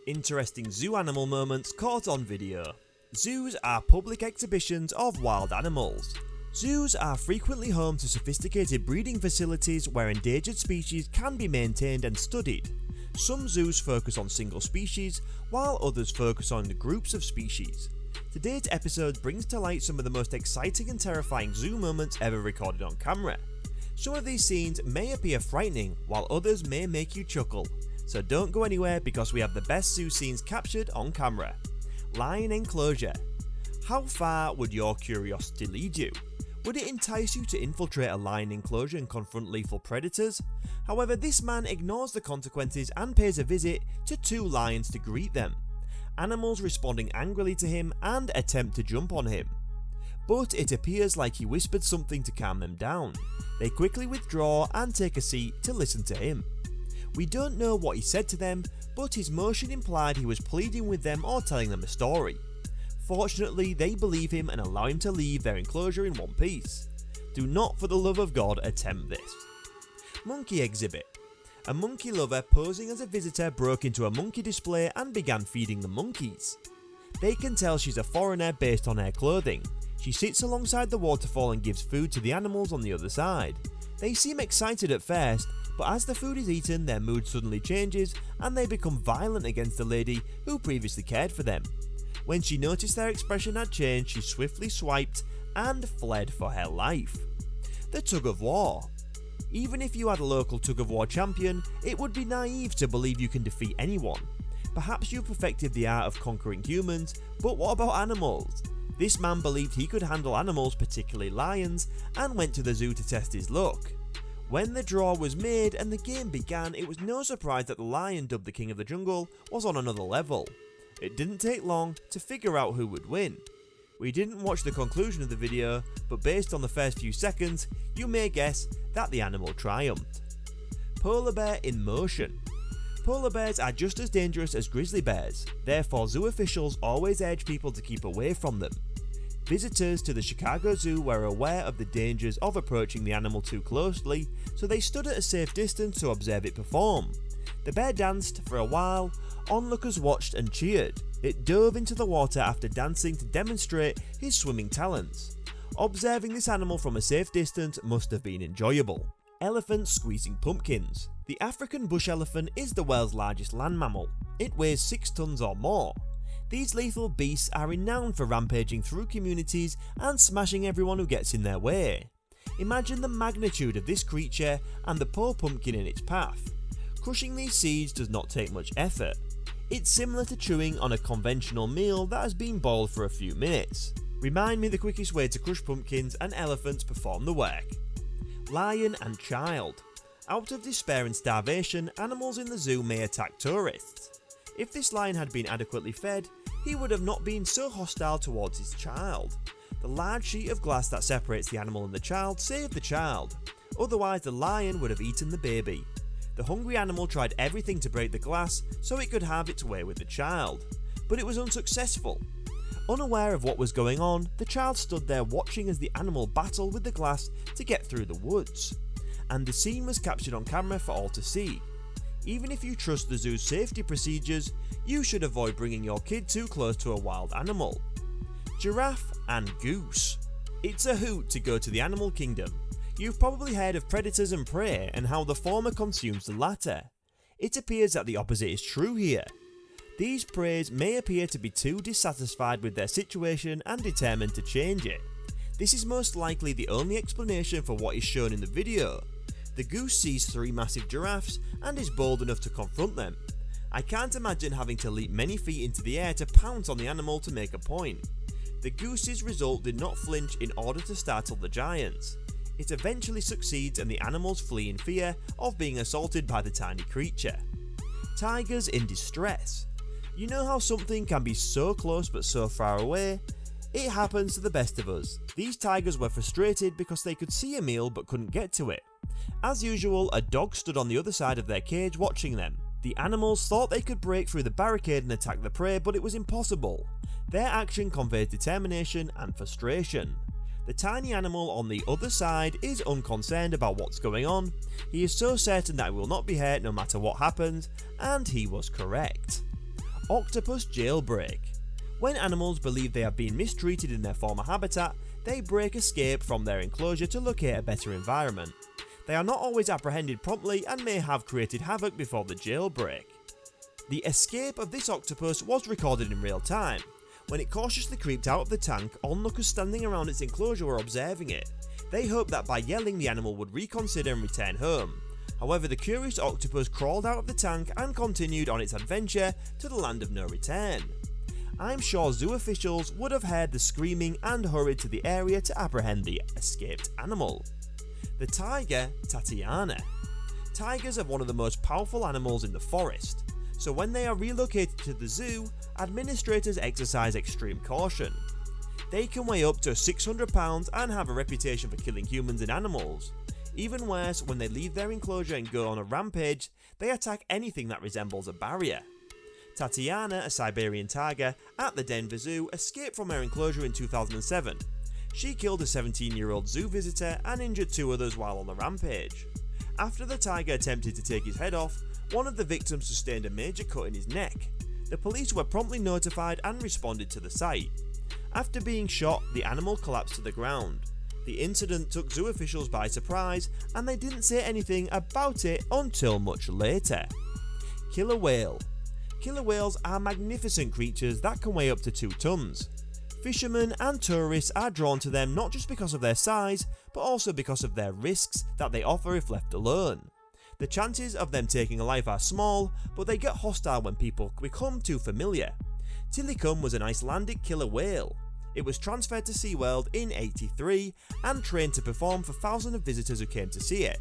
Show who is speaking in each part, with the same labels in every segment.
Speaker 1: Interesting zoo animal moments caught on video. Zoos are public exhibitions of wild animals. Zoos are frequently home to sophisticated breeding facilities where endangered species can be maintained and studied. Some zoos focus on single species, while others focus on groups of species. Today's episode brings to light some of the most exciting and terrifying zoo moments ever recorded on camera. Some of these scenes may appear frightening, while others may make you chuckle. So don't go anywhere because we have the best zoo scenes captured on camera. Lion Enclosure. How far would your curiosity lead you? Would it entice you to infiltrate a lion enclosure and confront lethal predators? However, this man ignores the consequences and pays a visit to two lions to greet them. Animals responding angrily to him and attempt to jump on him. But it appears like he whispered something to calm them down. They quickly withdraw and take a seat to listen to him. We don't know what he said to them, but his motion implied he was pleading with them or telling them a story. Fortunately, they believe him and allow him to leave their enclosure in one piece. Do not for the love of God attempt this. Monkey exhibit. A monkey lover posing as a visitor broke into a monkey display and began feeding the monkeys. They can tell she's a foreigner based on her clothing. She sits alongside the waterfall and gives food to the animals on the other side. They seem excited at first, but as the food is eaten, their mood suddenly changes and they become violent against the lady who previously cared for them. When she noticed their expression had changed, she swiftly swiped and fled for her life. The Tug of War. Even if you had a local Tug of War champion, it would be naive to believe you can defeat anyone. Perhaps you perfected the art of conquering humans, but what about animals? This man believed he could handle animals, particularly lions, and went to the zoo to test his luck. When the draw was made and the game began, it was no surprise that the lion, dubbed the King of the Jungle, was on another level. It didn't take long to figure out who would win. We didn't watch the conclusion of the video, but based on the first few seconds, you may guess that the animal triumphed. Polar bear in motion. Polar bears are just as dangerous as grizzly bears, therefore zoo officials always urge people to keep away from them. Visitors to the Chicago Zoo were aware of the dangers of approaching the animal too closely, so they stood at a safe distance to observe it perform. The bear danced for a while, onlookers watched and cheered. It dove into the water after dancing to demonstrate his swimming talents. Observing this animal from a safe distance must have been enjoyable. Elephants squeezing pumpkins. The African bush elephant is the world's largest land mammal. It weighs 6 tons or more. These lethal beasts are renowned for rampaging through communities and smashing everyone who gets in their way. Imagine the magnitude of this creature and the poor pumpkin in its path. Crushing these seeds does not take much effort. It's similar to chewing on a conventional meal that has been boiled for a few minutes. Remind me the quickest way to crush pumpkins, and elephants perform the work. Lion and child. Out of despair and starvation, animals in the zoo may attack tourists. If this lion had been adequately fed, he would have not been so hostile towards his child. The large sheet of glass that separates the animal and the child saved the child. Otherwise, the lion would have eaten the baby. The hungry animal tried everything to break the glass so it could have its way with the child, but it was unsuccessful. Unaware of what was going on, the child stood there watching as the animal battled with the glass to get through the woods. And the scene was captured on camera for all to see. Even if you trust the zoo's safety procedures, you should avoid bringing your kid too close to a wild animal. Giraffe and goose. It's a hoot to go to the animal kingdom. You've probably heard of predators and prey and how the former consumes the latter. It appears that the opposite is true here. These preys may appear to be too dissatisfied with their situation and determined to change it. This is most likely the only explanation for what is shown in the video. The goose sees 3 massive giraffes and is bold enough to confront them. I can't imagine having to leap many feet into the air to pounce on the animal to make a point. The goose's result did not flinch in order to startle the giants. It eventually succeeds and the animals flee in fear of being assaulted by the tiny creature. Tigers in distress. You know how something can be so close but so far away? It happens to the best of us. These tigers were frustrated because they could see a meal but couldn't get to it. As usual, a dog stood on the other side of their cage watching them. The animals thought they could break through the barricade and attack the prey, but it was impossible. Their action conveys determination and frustration. The tiny animal on the other side is unconcerned about what's going on. He is so certain that he will not be hurt no matter what happens, and he was correct. Octopus Jailbreak. When animals believe they have been mistreated in their former habitat, they break escape from their enclosure to locate a better environment. They are not always apprehended promptly and may have created havoc before the jailbreak. The escape of this octopus was recorded in real time. When it cautiously creeped out of the tank, onlookers standing around its enclosure were observing it. They hoped that by yelling the animal would reconsider and return home. However, the curious octopus crawled out of the tank and continued on its adventure to the land of no return. I'm sure zoo officials would have heard the screaming and hurried to the area to apprehend the escaped animal. The tiger Tatiana. Tigers are one of the most powerful animals in the forest, so when they are relocated to the zoo, administrators exercise extreme caution. They can weigh up to 600 pounds and have a reputation for killing humans and animals. Even worse, when they leave their enclosure and go on a rampage, they attack anything that resembles a barrier. Tatiana, a Siberian tiger at the Denver Zoo, escaped from her enclosure in 2007. She killed a 17-year-old zoo visitor and injured 2 others while on the rampage. After the tiger attempted to take his head off, one of the victims sustained a major cut in his neck. The police were promptly notified and responded to the site. After being shot, the animal collapsed to the ground. The incident took zoo officials by surprise and they didn't say anything about it until much later. Killer whale. Killer whales are magnificent creatures that can weigh up to 2 tons. Fishermen and tourists are drawn to them not just because of their size, but also because of their risks that they offer if left alone. The chances of them taking a life are small, but they get hostile when people become too familiar. Tilikum was an Icelandic killer whale. It was transferred to SeaWorld in '83 and trained to perform for thousands of visitors who came to see it.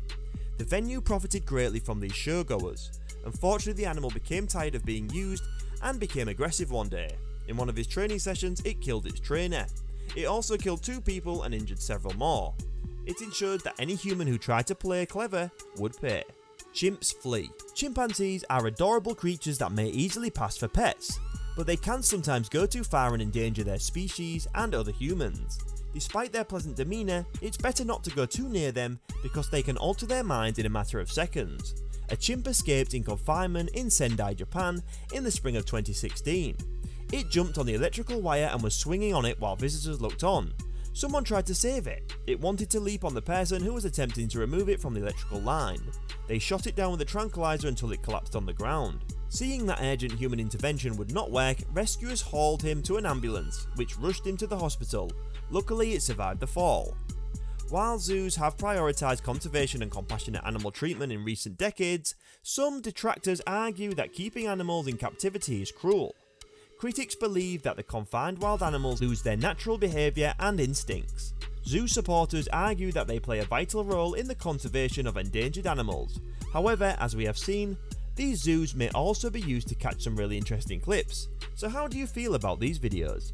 Speaker 1: The venue profited greatly from these showgoers. Unfortunately, the animal became tired of being used and became aggressive one day. In one of his training sessions, it killed its trainer. It also killed 2 people and injured several more. It ensured that any human who tried to play clever would pay. Chimps flee. Chimpanzees are adorable creatures that may easily pass for pets, but they can sometimes go too far and endanger their species and other humans. Despite their pleasant demeanour, it's better not to go too near them because they can alter their minds in a matter of seconds. A chimp escaped in confinement in Sendai, Japan in the spring of 2016. It jumped on the electrical wire and was swinging on it while visitors looked on. Someone tried to save it. It wanted to leap on the person who was attempting to remove it from the electrical line. They shot it down with a tranquilizer until it collapsed on the ground. Seeing that urgent human intervention would not work, rescuers hauled him to an ambulance, which rushed him to the hospital. Luckily, it survived the fall. While zoos have prioritised conservation and compassionate animal treatment in recent decades, some detractors argue that keeping animals in captivity is cruel. Critics believe that the confined wild animals lose their natural behaviour and instincts. Zoo supporters argue that they play a vital role in the conservation of endangered animals. However, as we have seen, these zoos may also be used to catch some really interesting clips. So how do you feel about these videos?